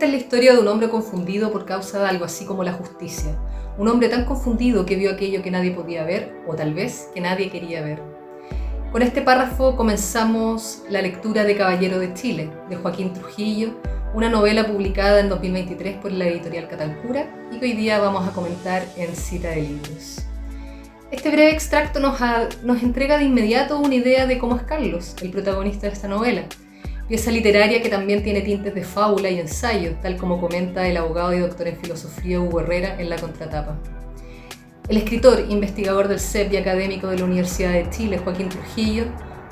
Esta es la historia de un hombre confundido por causa de algo así como la justicia. Un hombre tan confundido que vio aquello que nadie podía ver, o tal vez que nadie quería ver. Con este párrafo comenzamos la lectura de Caballero de Chile, de Joaquín Trujillo, una novela publicada en 2023 por la editorial Catancura y que hoy día vamos a comentar en Cita de Libros. Este breve extracto nos entrega de inmediato una idea de cómo es Carlos, el protagonista de esta novela. Pieza literaria que también tiene tintes de fábula y ensayo, tal como comenta el abogado y doctor en filosofía Hugo Herrera en la contratapa. El escritor, investigador del CEP y académico de la Universidad de Chile, Joaquín Trujillo,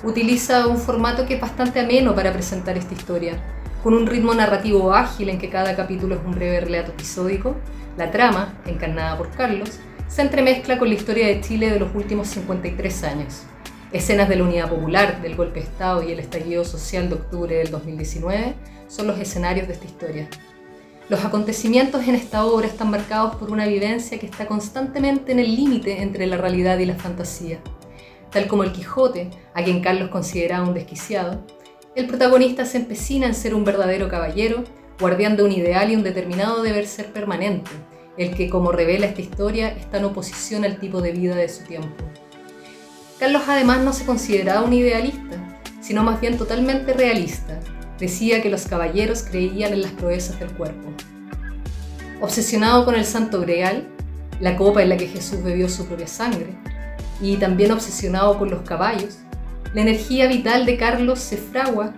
utiliza un formato que es bastante ameno para presentar esta historia, con un ritmo narrativo ágil en que cada capítulo es un breve relato episódico. La trama, encarnada por Carlos, se entremezcla con la historia de Chile de los últimos 53 años. Escenas de la Unidad Popular, del golpe de Estado y el estallido social de octubre del 2019 son los escenarios de esta historia. Los acontecimientos en esta obra están marcados por una vivencia que está constantemente en el límite entre la realidad y la fantasía. Tal como el Quijote, a quien Carlos consideraba un desquiciado, el protagonista se empecina en ser un verdadero caballero, guardián de un ideal y un determinado deber ser permanente, el que, como revela esta historia, está en oposición al tipo de vida de su tiempo. Carlos además no se consideraba un idealista, sino más bien totalmente realista. Decía que los caballeros creían en las proezas del cuerpo. Obsesionado con el Santo Grial, la copa en la que Jesús bebió su propia sangre, y también obsesionado con los caballos, la energía vital de Carlos se fragua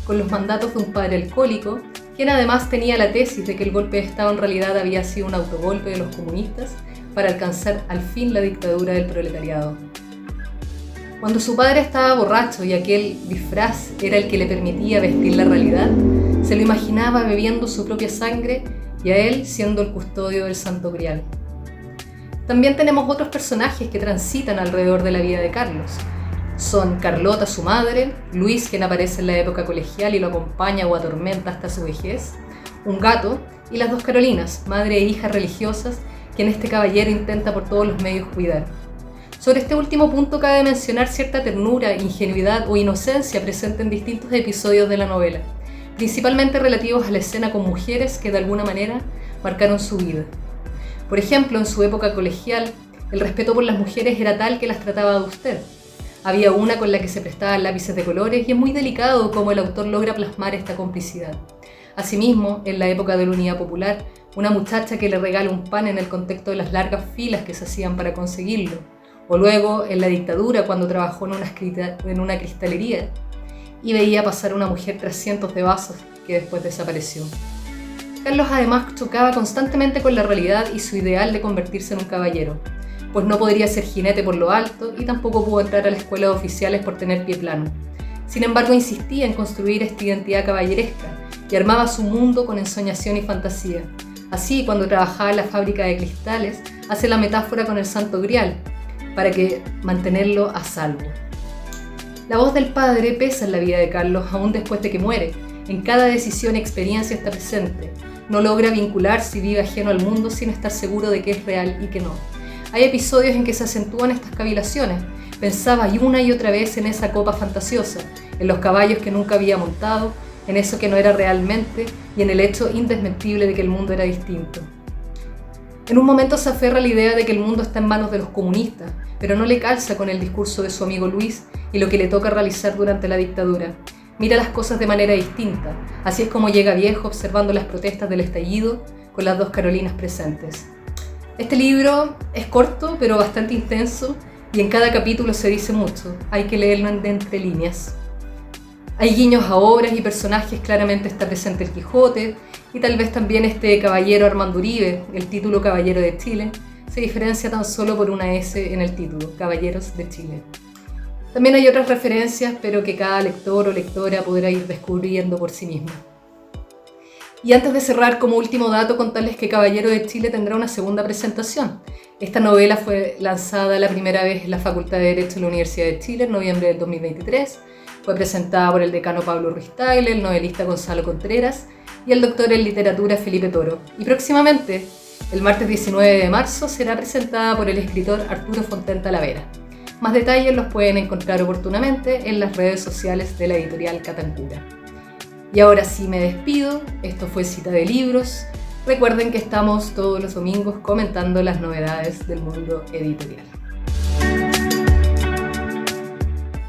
con los mandatos de un padre alcohólico, quien además tenía la tesis de que el golpe de Estado en realidad había sido un autogolpe de los comunistas para alcanzar al fin la dictadura del proletariado. Cuando su padre estaba borracho y aquel disfraz era el que le permitía vestir la realidad, se lo imaginaba bebiendo su propia sangre y a él siendo el custodio del Santo Grial. También tenemos otros personajes que transitan alrededor de la vida de Carlos. Son Carlota, su madre, Luis, quien aparece en la época colegial y lo acompaña o atormenta hasta su vejez, un gato y las dos Carolinas, madre e hija religiosas, quien este caballero intenta por todos los medios cuidar. Sobre este último punto cabe mencionar cierta ternura, ingenuidad o inocencia presente en distintos episodios de la novela, principalmente relativos a la escena con mujeres que de alguna manera marcaron su vida. Por ejemplo, en su época colegial, el respeto por las mujeres era tal que las trataba de usted. Había una con la que se prestaban lápices de colores y es muy delicado cómo el autor logra plasmar esta complicidad. Asimismo, en la época de la Unidad Popular, una muchacha que le regala un pan en el contexto de las largas filas que se hacían para conseguirlo, o luego en la dictadura cuando trabajó en una cristalería y veía pasar a una mujer tras cientos de vasos que después desapareció. Carlos además chocaba constantemente con la realidad y su ideal de convertirse en un caballero, pues no podría ser jinete por lo alto y tampoco pudo entrar a la escuela de oficiales por tener pie plano. Sin embargo, insistía en construir esta identidad caballeresca y armaba su mundo con ensoñación y fantasía. Así, cuando trabajaba en la fábrica de cristales, hace la metáfora con el Santo Grial, para mantenerlo a salvo. La voz del padre pesa en la vida de Carlos aún después de que muere. En cada decisión y experiencia está presente. No logra vincularse y vive ajeno al mundo sin estar seguro de que es real y que no. Hay episodios en que se acentúan estas cavilaciones. Pensaba una y otra vez en esa copa fantasiosa, en los caballos que nunca había montado, en eso que no era realmente y en el hecho indesmentible de que el mundo era distinto. En un momento se aferra a la idea de que el mundo está en manos de los comunistas, pero no le calza con el discurso de su amigo Luis y lo que le toca realizar durante la dictadura. Mira las cosas de manera distinta. Así es como llega viejo observando las protestas del estallido con las dos Carolinas presentes. Este libro es corto pero bastante intenso y en cada capítulo se dice mucho. Hay que leerlo de entre líneas. Hay guiños a obras y personajes, claramente está presente el Quijote y tal vez también este caballero Armando Uribe, el título Caballero de Chile, se diferencia tan solo por una S en el título, Caballeros de Chile. También hay otras referencias, pero que cada lector o lectora podrá ir descubriendo por sí mismo. Y antes de cerrar, como último dato, contarles que Caballero de Chile tendrá una segunda presentación. Esta novela fue lanzada la primera vez en la Facultad de Derecho de la Universidad de Chile en noviembre del 2023. Fue presentada por el decano Pablo Ruiz Tagle, el novelista Gonzalo Contreras y el doctor en literatura Felipe Toro. Y próximamente, el martes 19 de marzo, será presentada por el escritor Arturo Fonten Talavera. Más detalles los pueden encontrar oportunamente en las redes sociales de la editorial Catancura. Y ahora sí me despido, esto fue Cita de Libros. Recuerden que estamos todos los domingos comentando las novedades del mundo editorial.